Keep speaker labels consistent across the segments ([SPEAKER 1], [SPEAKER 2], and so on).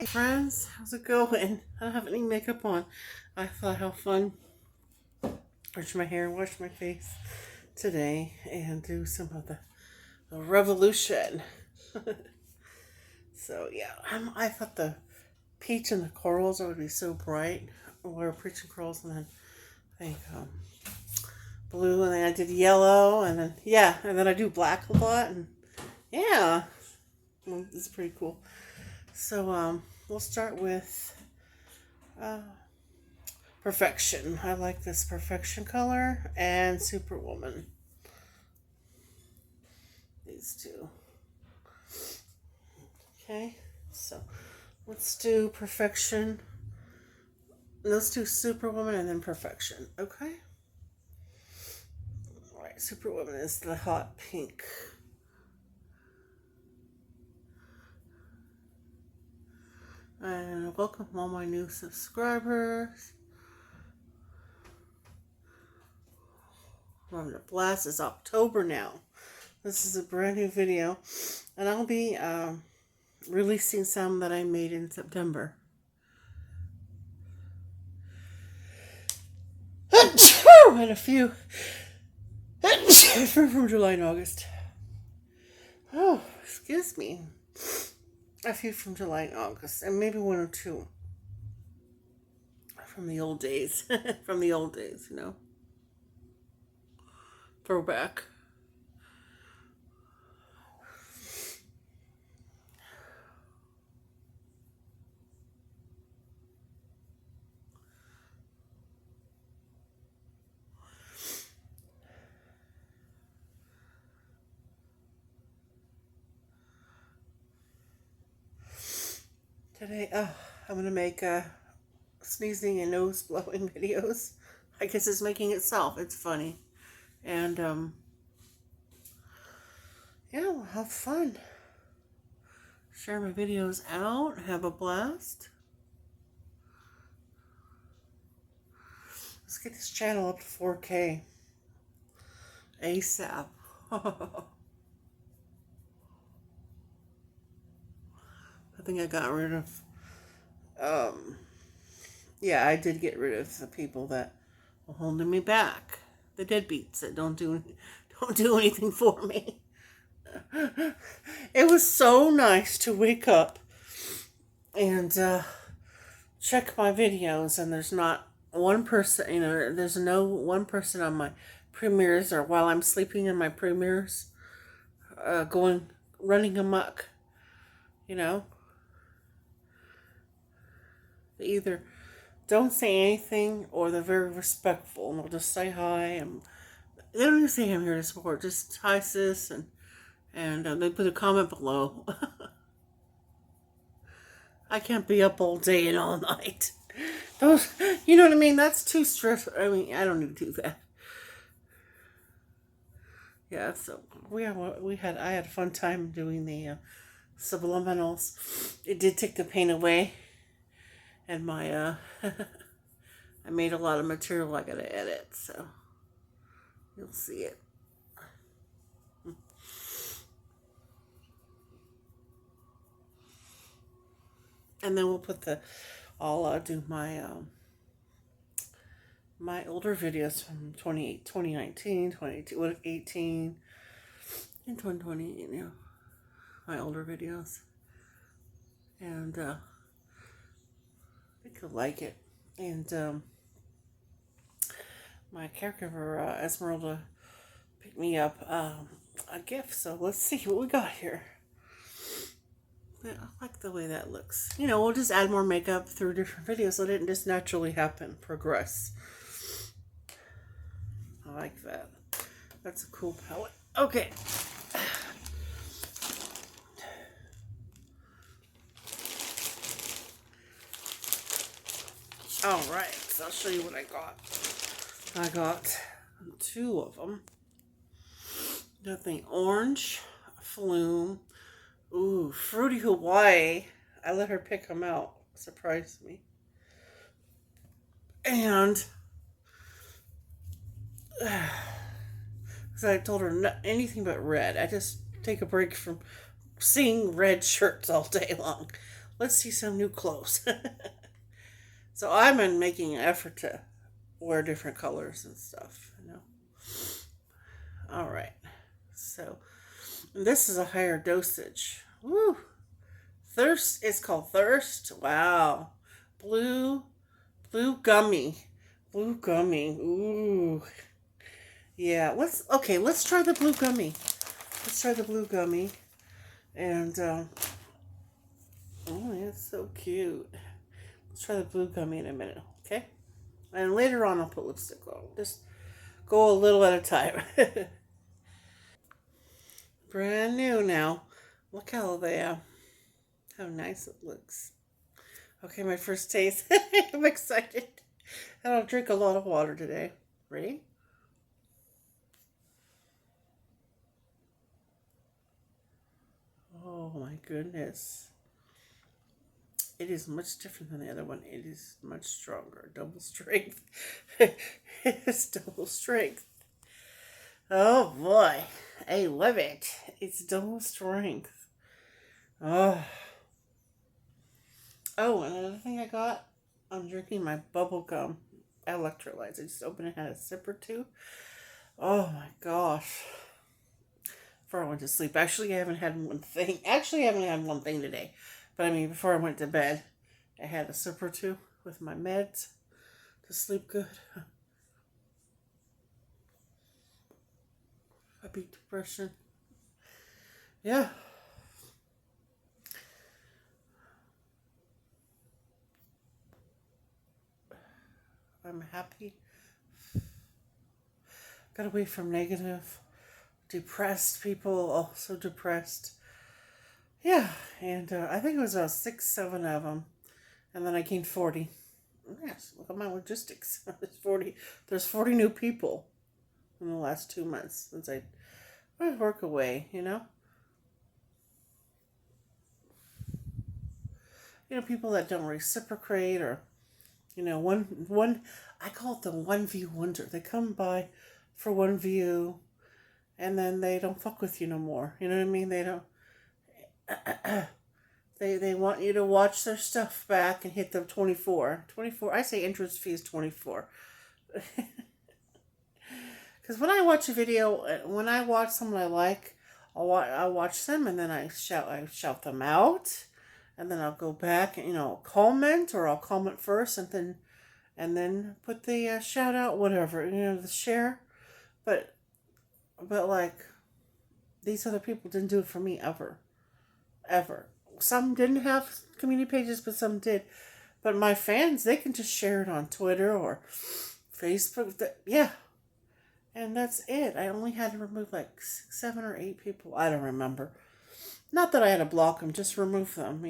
[SPEAKER 1] Hey friends, how's it going? I don't have any makeup on. I thought how fun. Wash my hair, wash my face today, and do some of the revolution. So yeah, I thought the peach and the corals would be so bright. We're peach and corals, and then I think blue, and then I did yellow, and then yeah, and then I do black a lot, and yeah, well, it's pretty cool. So we'll start with uh, perfection. I like this perfection color and Superwoman. These two. Okay, so let's do perfection. Let's do Superwoman and then perfection. Okay. All right, Superwoman is the hot pink. And welcome all my new subscribers. I'm gonna blast. It's October now. This is a brand new video, and I'll be releasing some that I made in September. And a few from July and August. Oh, excuse me. A few from July and August, and maybe one or two from the old days. From the old days, you know. Throwback. Today, I'm going to make sneezing and nose blowing videos. I guess it's making itself. It's funny. And, yeah, we'll have fun. Share my videos out. Have a blast. Let's get this channel up to 4K. ASAP. I think I got rid of, yeah, I did get rid of the people that were holding me back. The deadbeats that don't do anything for me. It was so nice to wake up and check my videos, and there's not one person, you know, there's no one person on my premieres or while I'm sleeping in my premieres running amok, you know. They either don't say anything or they're very respectful and they'll just say hi, and they don't even say I'm here to support, just hi sis, and they put a comment below. I can't be up all day and all night. Those, you know what I mean? That's too stressful. I mean, I don't need to do that. Yeah, so I had a fun time doing the subliminals. It did take the pain away, and my I made a lot of material I gotta edit, so you'll see it. And then we'll put I'll do my my older videos from 2019, 2018, and 2020, you know, my older videos. And I think you'll like it. And my caregiver, Esmeralda, picked me up a gift. So let's see what we got here. Yeah, I like the way that looks. You know, we'll just add more makeup through different videos. Let it just naturally happen, progress. I like that. That's a cool palette. Okay. All right, so I'll show you what I got. I got two of them. Got the orange flume. Ooh, Fruity Hawaii. I let her pick them out. Surprised me. And because I told her anything but red. I just take a break from seeing red shirts all day long. let's see some new clothes. So I've been making an effort to wear different colors and stuff, you know. All right. So this is a higher dosage. Woo. Thirst. It's called Thirst. Wow. Blue. Blue gummy. Blue gummy. Ooh. Yeah. Let's try the blue gummy. Let's try the blue gummy. And oh, it's so cute. Let's try the blue gummy in a minute. Okay. And later on, I'll put lipstick on. Just go a little at a time. Brand new now. Look how nice it looks. Okay, my first taste. I'm excited. And I'll drink a lot of water today. Ready? Oh my goodness. It is much different than the other one. It is much stronger. Double strength. It is double strength. Oh boy. I love it. It's double strength. Oh. Oh, and another thing I got, I'm drinking my bubble gum electrolytes. I just opened it, had a sip or two. Oh my gosh. Before I went to sleep. Actually, I haven't had one thing. Actually, I haven't had one thing today. But I mean, before I went to bed, I had a sip or two with my meds to sleep good. I beat depression. Yeah, I'm happy. Got away from negative, depressed people, also depressed. Yeah, and I think it was about 6, 7 of them, and then I gained 40. Yes, look at my logistics. There's 40 new people in the last 2 months since I work away. People that don't reciprocate, or one. I call it the one view wonder. They come by for one view, and then they don't fuck with you no more. You know what I mean? They don't. They want you to watch their stuff back and hit them 24. 24. I say entrance fee is 24. Because when I watch a video, when I watch someone I like, I watch them, and then I shout them out, and then I'll go back and comment, or I'll comment first, and then put the shout out, whatever, the share. But like, these other people didn't do it for me ever, ever. Some didn't have community pages, but some did. But my fans, they can just share it on Twitter or Facebook. Yeah, and that's it. I only had to remove like 6, 7, or 8 people. I don't remember. Not that I had to block them, just remove them.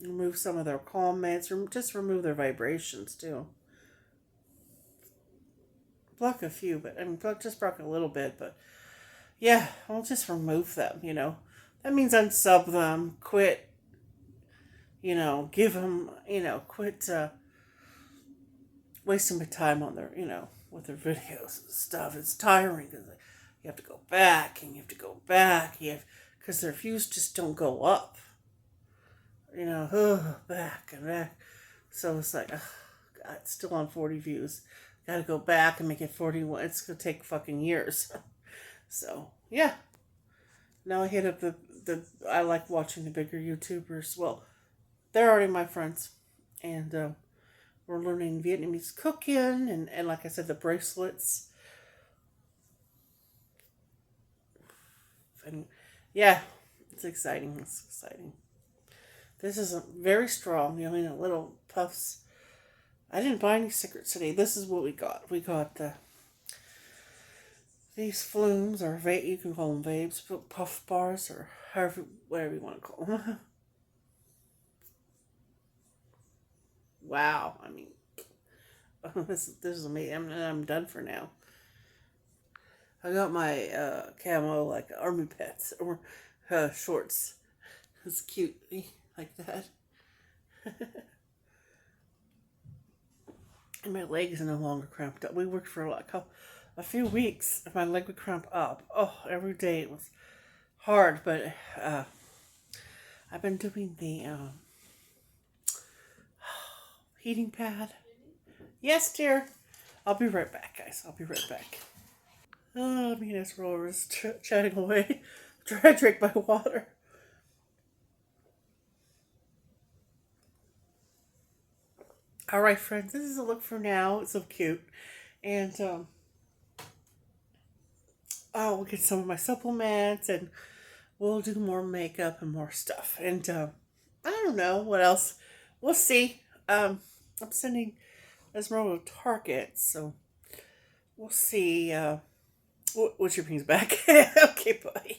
[SPEAKER 1] Remove some of their comments, or just remove their vibrations too. Block a few, but I mean, just block a little bit. But yeah, I'll just remove them. That means unsub them, quit. Give them. Quit wasting my time on their. With their videos and stuff. It's tiring because you have to go back and you have to go back. Because their views just don't go up. Back and back. So it's like, God, it's still on 40 views. Got to go back and make it 41. It's gonna take fucking years. So yeah. Now I hit up the. I like watching the bigger YouTubers. Well, they're already my friends, and we're learning Vietnamese cooking, and like I said, the bracelets. And yeah, it's exciting. It's exciting. This is very strong. Little puffs. I didn't buy any secrets today. This is what we got. We got these flumes, or you can call them vapes, but puff bars, or whatever you want to call them. Wow. I mean, this is amazing. I'm done for now. I got my camo, like army pants, or shorts. It's cute, like that. And my legs are no longer cramped up. We worked for a few weeks. My leg would cramp up. Oh, every day it was hard, but I've been doing the heating pad. Yes, dear. I'll be right back, guys. I'll be right back. Oh, me and Esmeralda was chatting away. Try to drink my water. All right, friends. This is a look for now. It's so cute. And we'll get some of my supplements and we'll do more makeup and more stuff. And I don't know what else. We'll see. I'm sending Esmeralda to Target, so we'll see what she brings back. Okay, bye.